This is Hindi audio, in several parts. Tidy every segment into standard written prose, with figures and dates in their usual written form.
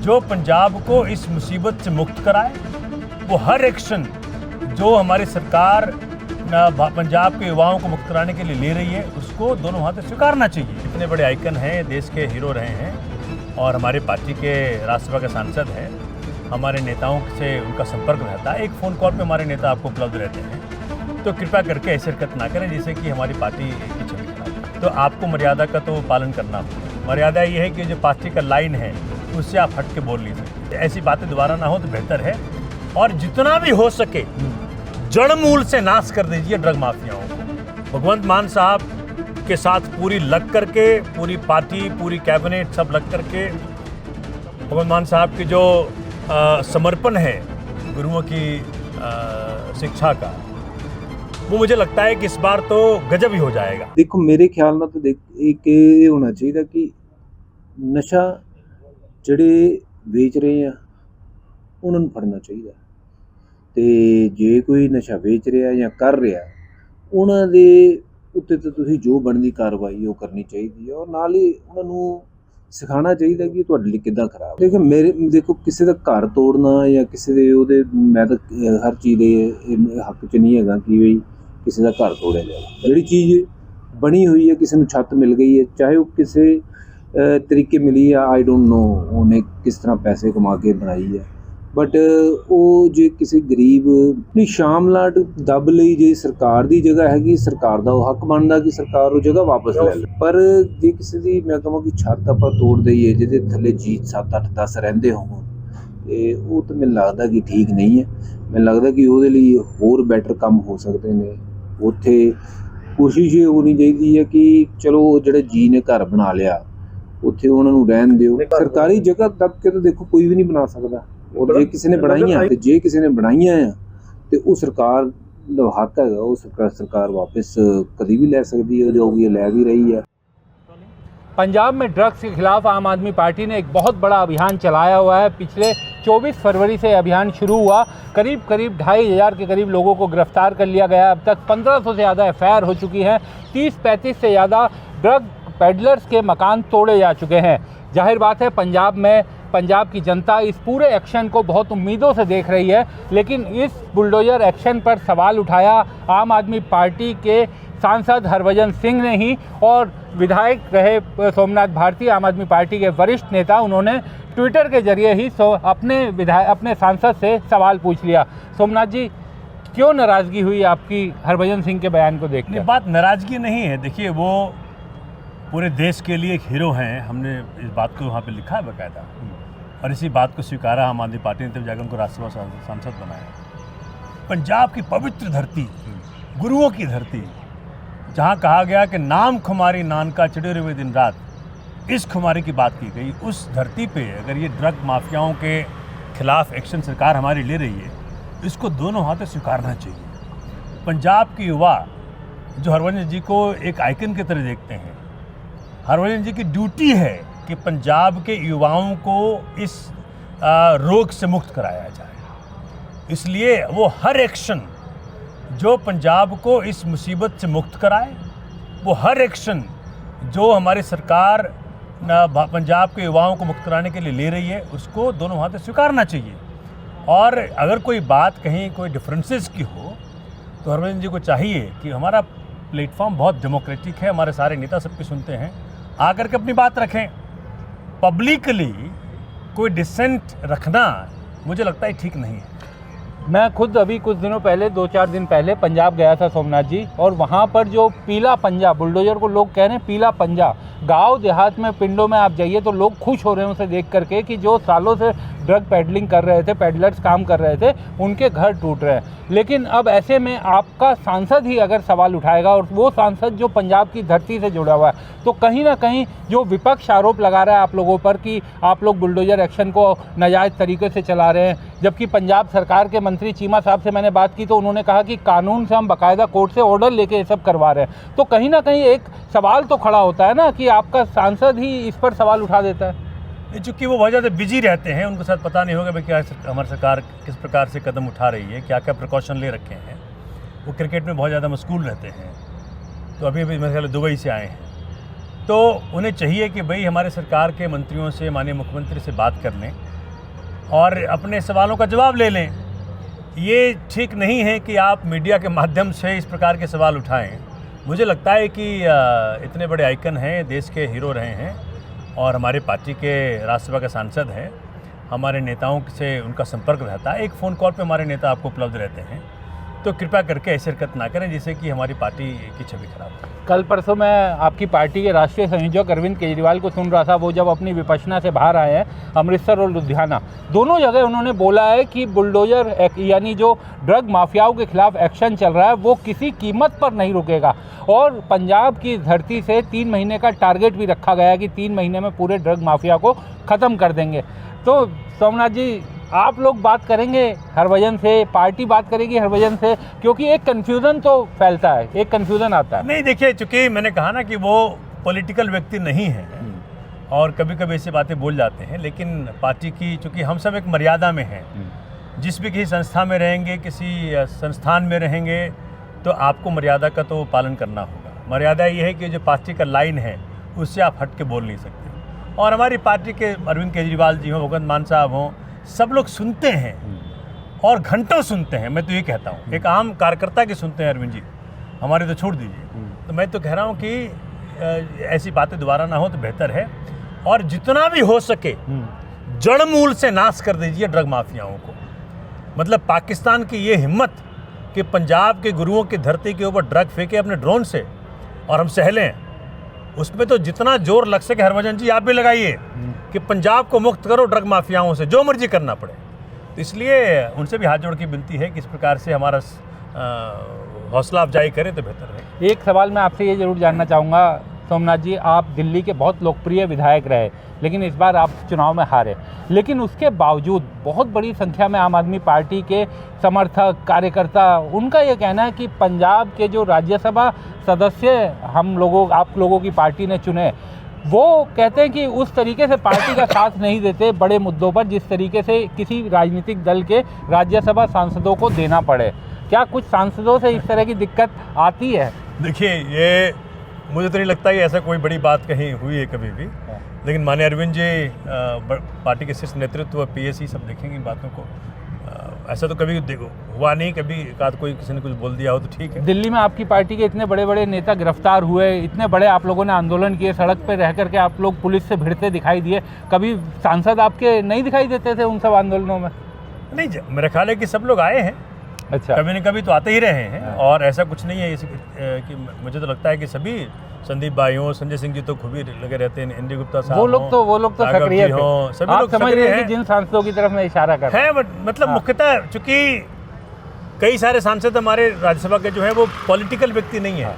जो पंजाब को इस मुसीबत से मुक्त कराए, वो हर एक्शन जो हमारी सरकार पंजाब के युवाओं को मुक्त कराने के लिए ले रही है, उसको दोनों हाथ से स्वीकारना चाहिए। इतने बड़े आइकन हैं, देश के हीरो रहे हैं और हमारी पार्टी के राज्यसभा के सांसद हैं। हमारे नेताओं से उनका संपर्क रहता है, एक फ़ोन कॉल पे हमारे नेता आपको उपलब्ध रहते हैं। तो कृपया करके ऐसी हरकत ना करें जिससे कि हमारी पार्टी की छवि खराब हो। तो आपको मर्यादा का तो पालन करना होगा। मर्यादा ये है कि जो पार्टी का लाइन है उससे आप हट के बोल नहीं सकते। ऐसी बातें दोबारा ना हो तो बेहतर है, और जितना भी हो सके जड़ मूल से नाश कर दीजिए ड्रग माफियाओं को। भगवंत मान साहब के साथ पूरी लग करके, पूरी पार्टी, पूरी कैबिनेट सब लग करके भगवंत मान साहब की जो समर्पण है गुरुओं की शिक्षा का, वो मुझे लगता है कि इस बार तो गजब ही हो जाएगा। देखो मेरे ख्याल में तो एक ये होना चाहिए कि नशा ਜਿਹੜੇ ਵੇਚ ਰਹੇ ਆ ਉਹਨਾਂ ਨੂੰ ਫੜਨਾ ਚਾਹੀਦਾ, ਤੇ ਜੇ ਕੋਈ ਨਸ਼ਾ ਵੇਚ ਰਿਹਾ ਜਾਂ ਕਰ ਰਿਹਾ ਉਹਨਾਂ ਦੇ ਉੱਤੇ ਤਾਂ ਤੁਸੀਂ ਜੋ ਬਣਦੀ ਕਾਰਵਾਈ ਉਹ ਕਰਨੀ ਚਾਹੀਦੀ ਹੈ, ਔਰ ਨਾਲ ਹੀ ਉਹਨਾਂ ਨੂੰ ਸਿਖਾਉਣਾ ਚਾਹੀਦਾ ਕਿ ਤੁਹਾਡੇ ਲਈ ਕਿੱਦਾਂ ਖਰਾਬ। ਦੇਖੋ ਕਿਸੇ ਦਾ ਘਰ ਤੋੜਨਾ ਜਾਂ ਕਿਸੇ ਦੇ ਉਹਦੇ, ਮੈਂ ਤਾਂ ਹਰ ਚੀਜ਼ ਦੇ ਹੱਕ 'ਚ ਨਹੀਂ ਹੈਗਾ ਕਿ ਵੀ ਕਿਸੇ ਦਾ ਘਰ ਤੋੜਿਆ ਜਾਵੇ। ਜਿਹੜੀ ਚੀਜ਼ ਬਣੀ ਹੋਈ ਹੈ, ਕਿਸੇ ਨੂੰ ਛੱਤ ਮਿਲ ਗਈ ਹੈ, ਚਾਹੇ ਉਹ ਕਿਸੇ ਤਰੀਕੇ ਮਿਲੀ ਆ, ਆਈ ਡੋਂਟ ਨੋ ਉਹਨੇ ਕਿਸ ਤਰ੍ਹਾਂ ਪੈਸੇ ਕਮਾ ਕੇ ਬਣਾਈ ਹੈ, ਬਟ ਉਹ ਜੇ ਕਿਸੇ ਗਰੀਬ ਨਹੀਂ ਸ਼ਾਮਲਾਟ ਦੱਬ ਲਈ, ਜੇ ਸਰਕਾਰ ਦੀ ਜਗ੍ਹਾ ਹੈਗੀ, ਸਰਕਾਰ ਦਾ ਉਹ ਹੱਕ ਬਣਦਾ ਕਿ ਸਰਕਾਰ ਉਹ ਜਗ੍ਹਾ ਵਾਪਸ ਲੈ ਲਵੇ। ਪਰ ਜੇ ਕਿਸੇ ਦੀ ਮੈਂ ਕਹਾਂ ਕਿ ਛੱਤ ਆਪਾਂ ਤੋੜ ਦਈਏ ਜਿਹਦੇ ਥੱਲੇ ਜੀ 7, 8, 10 ਰਹਿੰਦੇ ਹੋਣ, ਤੇ ਉਹ ਤਾਂ ਮੈਨੂੰ ਲੱਗਦਾ ਕਿ ਠੀਕ ਨਹੀਂ ਹੈ। ਮੈਨੂੰ ਲੱਗਦਾ ਕਿ ਉਹਦੇ ਲਈ ਹੋਰ ਬੈਟਰ ਕੰਮ ਹੋ ਸਕਦੇ ਨੇ। ਉੱਥੇ ਕੋਸ਼ਿਸ਼ ਇਹ ਹੋਣੀ ਚਾਹੀਦੀ ਹੈ ਕਿ ਚਲੋ ਜਿਹੜੇ ਜੀ ਨੇ ਘਰ ਬਣਾ ਲਿਆ ਉੱਥੇ ਉਹਨਾਂ ਨੂੰ ਰਹਿਣ ਦਿਓ। ਸਰਕਾਰੀ ਜਗ੍ਹਾ ਦੱਬ ਕੇ ਤਾਂ ਦੇਖੋ ਕੋਈ ਵੀ ਨਹੀਂ ਬਣਾ ਸਕਦਾ, ਔਰ ਜੇ ਕਿਸੇ ਨੇ ਬਣਾਈਆਂ ਤੇ ਜੇ ਕਿਸੇ ਨੇ ਬਣਾਈਆਂ ਆ ਤੇ ਉਹ ਸਰਕਾਰ ਦਾ ਹੱਕ ਹੈਗਾ, ਉਹ ਸਰਕਾਰ ਵਾਪਸ ਕਦੀ भी ले सकती है, जो ये ले भी रही है। पंजाब में ड्रग्स के खिलाफ आम आदमी पार्टी ने एक बहुत बड़ा अभियान चलाया हुआ है। पिछले 24 फरवरी से अभियान शुरू हुआ। करीब 2500 के करीब लोगों को गिरफ्तार कर लिया गया। अब तक 1500 से ज़्यादा FIR हो चुकी हैं। 30-35 से ज़्यादा ड्रग पेडलर्स के मकान तोड़े जा चुके हैं। जाहिर बात है पंजाब की जनता इस पूरे एक्शन को बहुत उम्मीदों से देख रही है, लेकिन इस बुलडोजर एक्शन पर सवाल उठाया आम आदमी पार्टी के सांसद हरभजन सिंह ने ही, और विधायक रहे सोमनाथ भारती, आम आदमी पार्टी के वरिष्ठ नेता, उन्होंने ट्विटर के जरिए ही अपने सांसद से सवाल पूछ लिया। सोमनाथ जी, क्यों नाराज़गी हुई आपकी हरभजन सिंह के बयान को देखकर? बात नाराज़गी नहीं है। देखिए, वो पूरे देश के लिए एक हीरो हैं। हमने इस बात को वहाँ पे लिखा है बाकायदा, और इसी बात को स्वीकारा आम आदमी पार्टी ने, तब जाकर उनको राज्यसभा सांसद बनाया। पंजाब की पवित्र धरती, गुरुओं की धरती, जहाँ कहा गया कि नाम खुमारी नानका चिड़े हुए दिन रात, इस खुमारी की बात की गई, उस धरती पे अगर ये ड्रग माफियाओं के खिलाफ एक्शन सरकार हमारी ले रही है, इसको दोनों हाथों स्वीकारना चाहिए। पंजाब के युवा जो हरभजन जी को एक आइकन की तरह देखते हैं, हरभजन जी की ड्यूटी है कि पंजाब के युवाओं को इस रोग से मुक्त कराया जाए। इसलिए वो हर एक्शन जो पंजाब को इस मुसीबत से मुक्त कराए, वो हर एक्शन जो हमारी सरकार पंजाब के युवाओं को मुक्त कराने के लिए ले रही है, उसको दोनों हाथों स्वीकारना चाहिए। और अगर कोई बात कहीं कोई डिफरेंसेस की हो तो हरभजन जी को चाहिए कि हमारा प्लेटफॉर्म बहुत डेमोक्रेटिक है, हमारे सारे नेता सबकी सुनते हैं, आकर के अपनी बात रखें। पब्लिकली कोई डिसेंट रखना मुझे लगता है ठीक नहीं है। मैं खुद अभी कुछ दिनों पहले, 2-4 दिन पहले पंजाब गया था सोमनाथ जी, और वहाँ पर जो पीला पंजा, बुलडोजर को लोग कह रहे हैं पीला पंजा, गांव देहात में, पिंडों में आप जाइए तो लोग खुश हो रहे हैं उसे देख करके कि जो सालों से ड्रग पेडलिंग कर रहे थे, पेडलर्स काम कर रहे थे, उनके घर टूट रहे हैं। लेकिन अब ऐसे में आपका सांसद ही अगर सवाल उठाएगा, और वो सांसद जो पंजाब की धरती से जुड़ा हुआ है, तो कहीं ना कहीं जो विपक्ष आरोप लगा रहा है आप लोगों पर कि आप लोग बुलडोजर एक्शन को नाजायज़ तरीके से चला रहे हैं, जबकि पंजाब सरकार के मंत्री चीमा साहब से मैंने बात की तो उन्होंने कहा कि कानून से हम बाकायदा कोर्ट से ऑर्डर लेके ये सब करवा रहे हैं। तो कहीं ना कहीं एक सवाल तो खड़ा होता है ना कि आपका सांसद ही इस पर सवाल उठा देता है। चूँकि वो बहुत ज़्यादा बिजी रहते हैं, उनको शायद पता नहीं होगा भाई क्या हमारी सरकार किस प्रकार से कदम उठा रही है, क्या क्या प्रिकॉशन ले रखे हैं। वो क्रिकेट में बहुत ज़्यादा मशगूल रहते हैं, तो अभी मेरे ख्याल दुबई से आए हैं, तो उन्हें चाहिए कि भाई हमारे सरकार के मंत्रियों से, माननीय मुख्यमंत्री से बात कर लें और अपने सवालों का जवाब ले लें। ये ठीक नहीं है कि आप मीडिया के माध्यम से इस प्रकार के सवाल उठाएं। मुझे लगता है कि इतने बड़े आइकन हैं, देश के हीरो रहे हैं और हमारी पार्टी के राज्यसभा के सांसद हैं, हमारे नेताओं से उनका संपर्क रहता है। एक फ़ोन कॉल पे हमारे नेता आपको उपलब्ध रहते हैं, तो कृपया करके ऐसी हरकत ना करें जिससे कि हमारी पार्टी की छवि खराब हो। कल परसों मैं आपकी पार्टी के राष्ट्रीय संयोजक अरविंद केजरीवाल को सुन रहा था। वो जब अपनी विपश्यना से बाहर आए हैं, अमृतसर और लुधियाना दोनों जगह उन्होंने बोला है कि बुलडोजर यानी जो ड्रग माफियाओं के खिलाफ एक्शन चल रहा है वो किसी कीमत पर नहीं रुकेगा। और पंजाब की धरती से 3 महीने का टारगेट भी रखा गया है कि 3 महीने में पूरे ड्रग माफिया को ख़त्म कर देंगे। तो सोमनाथ जी, आप लोग बात करेंगे हरभजन से, पार्टी बात करेगी हरभजन से, क्योंकि एक कन्फ्यूज़न तो फैलता है, एक कन्फ्यूज़न आता है। नहीं, देखिए, चूँकि मैंने कहा ना कि वो पॉलिटिकल व्यक्ति नहीं है और कभी कभी ऐसी बातें बोल जाते हैं, लेकिन पार्टी की, चूँकि हम सब एक मर्यादा में हैं, जिस भी किसी संस्था में रहेंगे, किसी संस्थान में रहेंगे, तो आपको मर्यादा का तो पालन करना होगा। मर्यादा ये है कि जो पार्टी का लाइन है उससे आप हट के बोल नहीं सकते। और हमारी पार्टी के अरविंद केजरीवाल जी हों, भगवंत मान साहब हों, सब लोग सुनते हैं और घंटों सुनते हैं। मैं तो ये कहता हूँ, एक आम कार्यकर्ता की सुनते हैं अरविंद जी, हमारे तो छोड़ दीजिए। तो मैं तो कह रहा हूँ कि ऐसी बातें दोबारा ना हो तो बेहतर है, और जितना भी हो सके जड़ मूल से नाश कर दीजिए ड्रग माफियाओं को। मतलब पाकिस्तान की ये हिम्मत कि पंजाब के गुरुओं की धरती के ऊपर ड्रग फेंके अपने ड्रोन से और हम सह लें, उसमें तो जितना जोर लग सके हरभजन जी आप भी लगाइए कि पंजाब को मुक्त करो ड्रग माफियाओं से, जो मर्जी करना पड़े। तो इसलिए उनसे भी हाथ जोड़ की विनती है कि इस प्रकार से हमारा हौसला अफजाई करें तो बेहतर है। एक सवाल मैं आपसे ये ज़रूर जानना चाहूँगा सोमनाथ जी, आप दिल्ली के बहुत लोकप्रिय विधायक रहे, लेकिन इस बार आप चुनाव में हारे, लेकिन उसके बावजूद बहुत बड़ी संख्या में आम आदमी पार्टी के समर्थक, कार्यकर्ता, उनका ये कहना है कि पंजाब के जो राज्यसभा सदस्य आप लोगों की पार्टी ने चुने, वो कहते हैं कि उस तरीके से पार्टी का साथ नहीं देते बड़े मुद्दों पर जिस तरीके से किसी राजनीतिक दल के राज्यसभा सांसदों को देना पड़े। क्या कुछ सांसदों से इस तरह की दिक्कत आती है? देखिए, ये मुझे तो नहीं लगता कि ऐसा कोई बड़ी बात कहीं हुई है कभी भी, लेकिन माननीय अरविंद जी पार्टी के शीर्ष नेतृत्व, पीएसी सब देखेंगे इन बातों को। ऐसा तो कभी हुआ नहीं, कभी कोई किसी ने कुछ बोल दिया हो तो ठीक है। दिल्ली में आपकी पार्टी के इतने बड़े बड़े नेता गिरफ्तार हुए, इतने बड़े आप लोगों ने आंदोलन किए, सड़क पर रह करके आप लोग पुलिस से भिड़ते दिखाई दिए, कभी सांसद आपके नहीं दिखाई देते थे उन सब आंदोलनों में? नहीं, मेरा ख्याल है कि सब लोग आए हैं। अच्छा, कभी न कभी तो आते ही रहे हैं, और ऐसा कुछ नहीं है कि मुझे तो लगता है कि सभी, संदीप भाई हो, संजय सिंह जी तो खूब ही लगे रहते हैं, इंद्र गुप्ता साहब, वो लोग तो सक्रिय थे। सभी आप लोग समझ सक्रिय रहे हैं हैं। कि जिन सांसदों की तरफ मैं इशारा कर रहा हूं। मतलब मुख्यतः चूंकि कई सारे सांसद हमारे राज्यसभा के जो है वो पॉलिटिकल व्यक्ति नहीं है,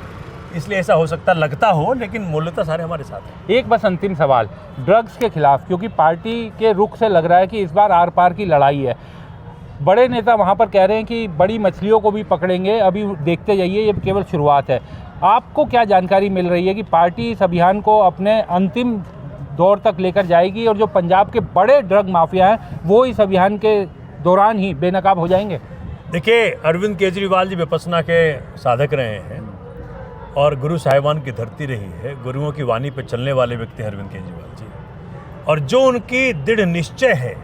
इसलिए ऐसा हो सकता लगता हो, लेकिन मूलतः सारे हमारे साथ हैं। एक बस अंतिम सवाल, ड्रग्स के खिलाफ, क्योंकि पार्टी के रुख से लग रहा है कि इस बार आर पार की लड़ाई है। बड़े नेता वहाँ पर कह रहे हैं कि बड़ी मछलियों को भी पकड़ेंगे, अभी देखते जाइए, ये केवल शुरुआत है। आपको क्या जानकारी मिल रही है कि पार्टी इस अभियान को अपने अंतिम दौर तक लेकर जाएगी और जो पंजाब के बड़े ड्रग माफिया हैं वो इस अभियान के दौरान ही बेनकाब हो जाएंगे? देखिए, अरविंद केजरीवाल जी विपश्यना के साधक रहे हैं और गुरु साहिबान की धरती रही है, गुरुओं की वाणी पर चलने वाले व्यक्ति अरविंद केजरीवाल जी, और जो उनकी दृढ़ निश्चय है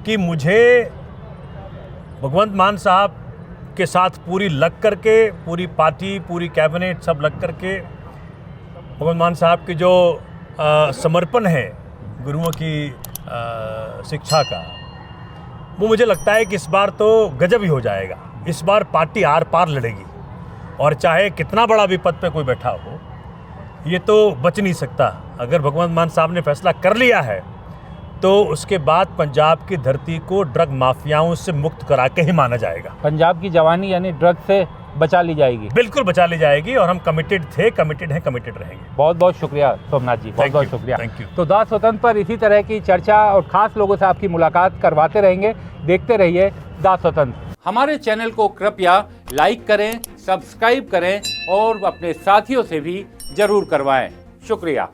कि मुझे भगवंत मान साहब के साथ पूरी लग करके, पूरी पार्टी, पूरी कैबिनेट सब लग करके, भगवंत मान साहब की जो समर्पण है गुरुओं की शिक्षा का, वो मुझे लगता है कि इस बार तो गजब ही हो जाएगा। इस बार पार्टी आर पार लड़ेगी, और चाहे कितना बड़ा भी पद पे कोई बैठा हो, ये तो बच नहीं सकता। अगर भगवंत मान साहब ने फैसला कर लिया है तो उसके बाद पंजाब की धरती को ड्रग माफियाओं से मुक्त करा के ही माना जाएगा। पंजाब की जवानी यानी ड्रग से बचा ली जाएगी, बिल्कुल बचा ली जाएगी, और हम कमिटेड थे, कमिटेड हैं, कमिटेड रहेंगे। बहुत बहुत शुक्रिया सोमनाथ जी, बहुत बहुत शुक्रिया, थैंक यू। तो दास स्वतंत्र पर इसी तरह की चर्चा और खास लोगों से आपकी मुलाकात करवाते रहेंगे। देखते रहिए दास स्वतंत्र। हमारे चैनल को कृपया लाइक करें, सब्सक्राइब करें और अपने साथियों से भी जरूर करवाएं। शुक्रिया।